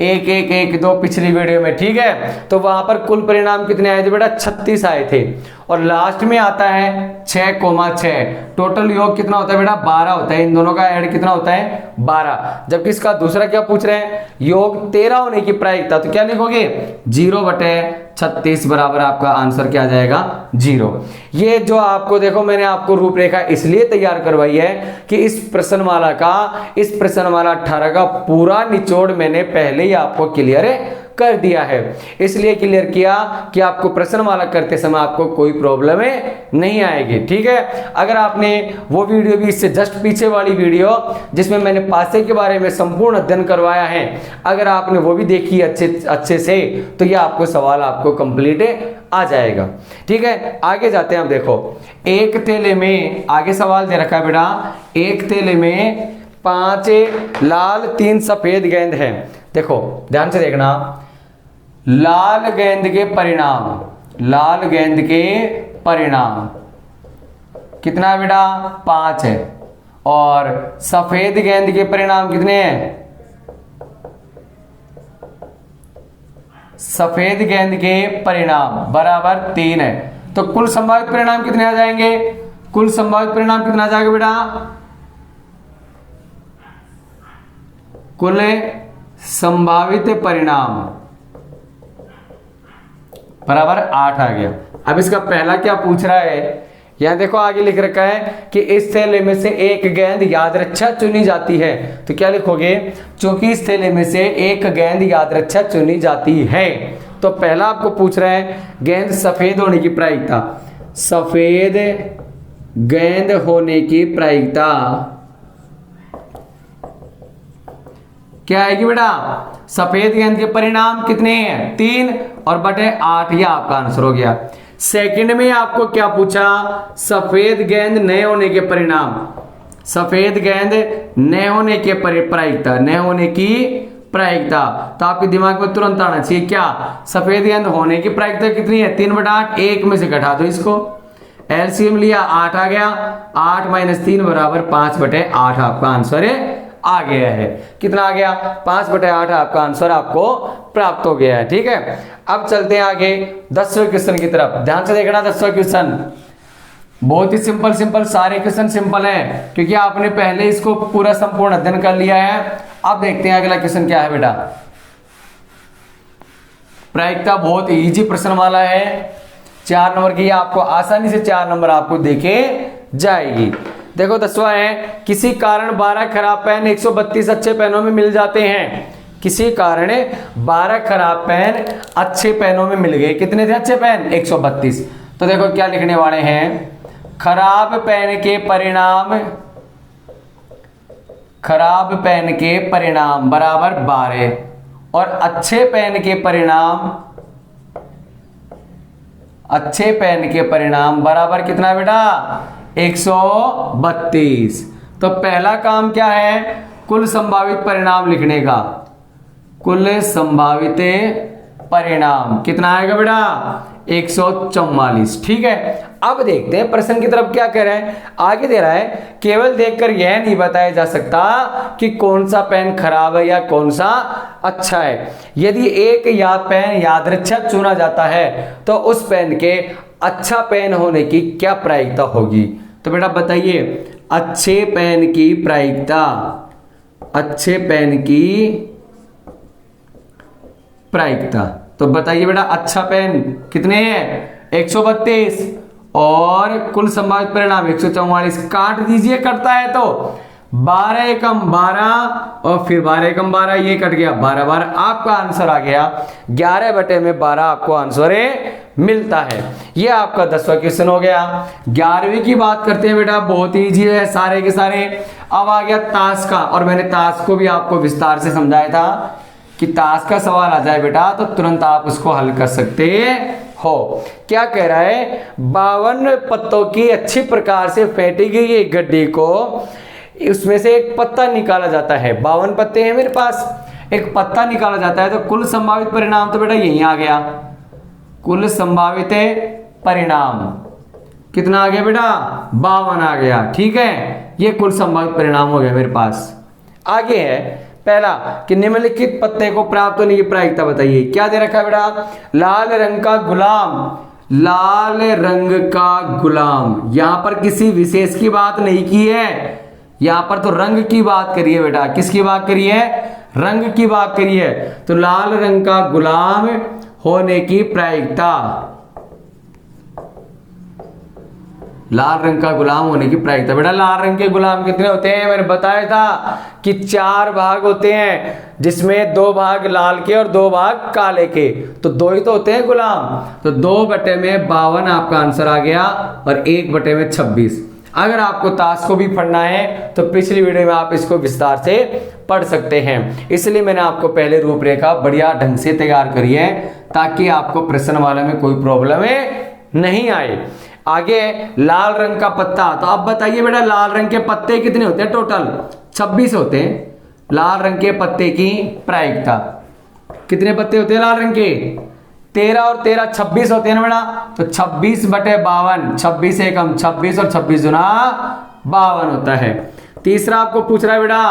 1 1 1 2 पिछली वीडियो में, ठीक है। तो वहां पर कुल परिणाम कितने आए थे बेटा? 36 आए थे। और लास्ट में आता है 6,6, टोटल योग कितना होता है बेटा? 12 होता है। इन दोनों का ऐड कितना होता है? 12। जबकि इसका दूसरा क्या पूछ रहे हैं? योग 13 होने की प्रायिकता, तो क्या लिखोगे? 0/36 बराबर आपका आंसर क्या आ जाएगा? 0। ये जो आपको देखो मैंने आपको रूपरेखा इसलिए तैयार करवाई है कि इस प्रश्नमाला 18 का पूरा निचोड़ मैंने पहले ही आपको क्लियर कर दिया है। इसलिए क्लियर किया कि आपको प्रश्नमाला करते समय आपको कोई प्रॉब्लम नहीं आएगी। ठीक है, अगर आपने वो वीडियो भी इससे जस्ट पीछे वाली वीडियो जिसमें मैंने पासे के बारे में संपूर्ण अध्ययन करवाया है, अगर आपने वो भी देखी अच्छे से तो ये आपको सवाल आपको कंप्लीट आ जाएगा। ठीक है, आगे जाते हैं। अब देखो एक थैले में आगे सवाल दे रखा है बेटा, एक थैले में 5 लाल 3 सफेद गेंद है। देखो ध्यान से देखना, लाल गेंद के परिणाम कितना है बेटा? 5 है। और सफेद गेंद के परिणाम कितने हैं? सफेद गेंद के परिणाम बराबर 3 है। तो कुल संभावित परिणाम कितने आ जाएंगे? कुल संभावित परिणाम कितना आ जाएगा बेटा? कुल संभावित परिणाम बराबर 8 आ गया। अब इसका पहला क्या पूछ रहा है? यहां देखो आगे लिख रखा है कि इस थैले में से एक गेंद यादृच्छा चुनी जाती है। तो क्या लिखोगे? चूंकि इस थैले में से एक गेंद यादृच्छा चुनी जाती है, तो पहला आपको पूछ रहा है गेंद सफेद होने की प्रायिकता। सफेद गेंद होने की प्रायिकता क्या आएगी बेटा? सफेद गेंद के परिणाम कितने हैं? 3 और बटे 8, ये आपका आंसर हो गया। सेकंड में आपको क्या पूछा? सफेद गेंद न होने के परिणाम, सफेद गेंद न होने के प्रायिकता, न होने की प्रायिकता। तो आपके दिमाग में तुरंत आना चाहिए क्या? सफेद गेंद होने की प्रायिकता कितनी है? 3/8। 1 में से घटा दो इसको, एलसीएम लिया 8 आ गया। 8 - 3 बराबर 5/8 आपका आंसर आ गया है। कितना आ गया? 5/8 आपका आंसर आपको प्राप्त हो गया है। ठीक है, अब चलते हैं आगे 10वें क्वेश्चन की तरफ। ध्यान से देखना 10वां क्वेश्चन बहुत ही सिंपल, सारे क्वेश्चन सिंपल हैं क्योंकि आपने पहले इसको पूरा संपूर्ण अध्ययन कर लिया है। अब देखते हैं अगला क्वेश्चन क्या है बेटा। प्रायिकता बहुत इजी प्रश्न वाला है, 4 नंबर की, आपको आसानी से 4 नंबर आपको देके जाएगी। देखो 10वां है, किसी कारण 12 खराब पेन 132 अच्छे पेनों में मिल जाते हैं। किसी कारण 12 खराब पेन अच्छे पेनों में मिल गए। कितने थे अच्छे पेन? 132। तो देखो क्या लिखने वाले हैं, खराब पेन के परिणाम बराबर 12 और अच्छे पेन के परिणाम बराबर कितना बेटा? 132। तो पहला काम क्या है? कुल संभावित परिणाम लिखने का। कुल संभावित परिणाम कितना आएगा बेटा? 144। ठीक है, अब देखते हैं प्रश्न की तरफ क्या कह रहा है। आगे दे रहा है केवल देखकर यह नहीं बताया जा सकता कि कौन सा पेन खराब है या कौन सा अच्छा है। यदि एक पेन यादृच्छा चुना जाता है तो उस पेन के अच्छा पेन होने की क्या प्रायिकता होगी? तो बेटा बताइए, अच्छे पेन की प्रायिकता तो बताइए बेटा, अच्छा पेन कितने हैं? 132 और कुल संभावित परिणाम 144। काट दीजिए, कटता है तो 12 एकम 12 और फिर 12 एकम 12, ये कट गया 12 12, आपका आंसर आ गया 11/12 आपको आंसर मिलता है। ये आपका 10वां क्वेश्चन हो गया। 11वीं की बात करते हैं बेटा, बहुत ही इजी है सारे के सारे। अब आ गया ताश का, और मैंने ताश को भी आपको विस्तार से समझाया था कि ताश का सवाल आ जाए बेटा तो तुरंत आप उसको हल कर सकते हो। क्या कह रहा है, 52 पत्तों की अच्छी प्रकार से फेंटी गई एक गड्डी को उसमें से एक पत्ता निकाला जाता है। 52 पत्ते हैं मेरे पास, एक पत्ता निकाला जाता है तो कुल संभावित परिणाम तो बेटा यही आ गया। कुल संभावित परिणाम कितना आ गया बेटा, 52 आ गया। ठीक है, ये कुल संभावित परिणाम हो गया मेरे पास। आगे है पहला कि निम्नलिखित पत्ते को प्राप्त होने की प्रायिकता बताइए। क्या दे रखा है बेटा, लाल रंग का गुलाम। लाल रंग का गुलाम, यहां पर किसी विशेष की बात नहीं की है, यहां पर तो रंग की बात करी है बेटा। किसकी बात करी है, रंग की बात करी है। तो लाल रंग का गुलाम होने की प्रायिकता, लाल रंग का गुलाम होने की प्रायिकता। बेटा लाल रंग के गुलाम कितने होते हैं, मैंने बताया था कि 4 भाग होते हैं, जिसमें 2 भाग लाल के और 2 भाग काले के, तो 2 ही तो होते हैं गुलाम। तो 2/52 आपका आंसर आ गया और 1/26। अगर आपको ताश को भी पढ़ना है तो पिछली वीडियो में आप इसको विस्तार से पढ़ सकते हैं, इसलिए मैंने आपको पहले रूपरेखा बढ़िया ढंग से तैयार करी है ताकि आपको प्रश्नमाला में कोई प्रॉब्लम नहीं आए। आगे लाल रंग का पत्ता, तो अब बताइए बेटा लाल रंग के पत्ते कितने होते हैं, टोटल 26 होते हैं। लाल रंग के पत्ते की प्रायिकता, कितने पत्ते होते हैं लाल रंग के, 13 और 13 26 होते हैं ना बेटा, तो 26/52, 26 एकम 26 और 26 गुना 52 होता है। तीसरा आपको पूछ रहा है बेटा,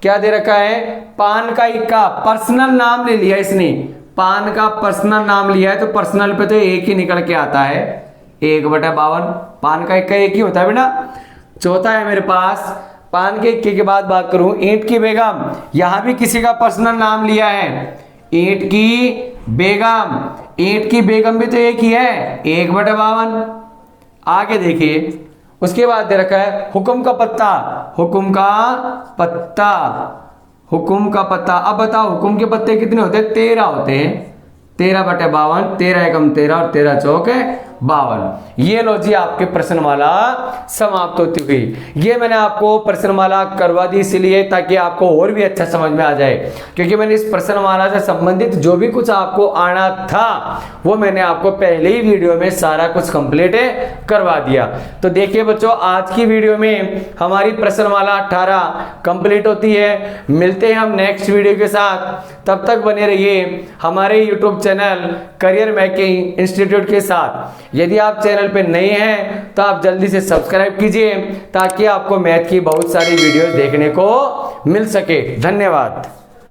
क्या दे रखा है, पान का इक्का, पर्सनल नाम ले लिया इसने, पान का पर्सनल नाम लिया है तो पर्सनल पे तो एक ही निकल के आता है, 1/52। पान का इक्का एक ही होता है बेटा। चौथा है मेरे पास, पान के इक्के के बाद बात करूं, ईंट की बेगम, यहां भी किसी का पर्सनल नाम लिया है, ईंट की बेगम, ईंट की बेगम भी तो एक ही है, 1/52। आगे देखिए, उसके बाद दे रखा है हुक्म का पत्ता, हुक्म का पत्ता, हुक्म का पत्ता। अब बताओ हुक्म के पत्ते कितने होते हैं, 13 होते हैं, 13/52, 13 एकम 13 और 13 चौक 52। ये लो जी आपके प्रश्नमाला समाप्त होती हुई। ये मैंने आपको प्रश्नमाला करवा दी इसलिए ताकि आपको और भी अच्छा समझ में आ जाए, क्योंकि मैंने इस प्रश्नमाला से संबंधित जो भी कुछ आपको आना था वो मैंने आपको पहले ही वीडियो में सारा कुछ कंप्लीट करवा दिया। तो देखिए बच्चों, आज की वीडियो में हमारी प्रश्नमाला 18 कंप्लीट होती है। मिलते हैं हम नेक्स्ट वीडियो के साथ, तब तक बने रहिए हमारे YouTube channel career making institute के साथ। यदि आप चैनल पे नए हैं तो आप जल्दी से सब्सक्राइब कीजिए ताकि आपको मैथ की बहुत सारी वीडियोस देखने को मिल सके। धन्यवाद।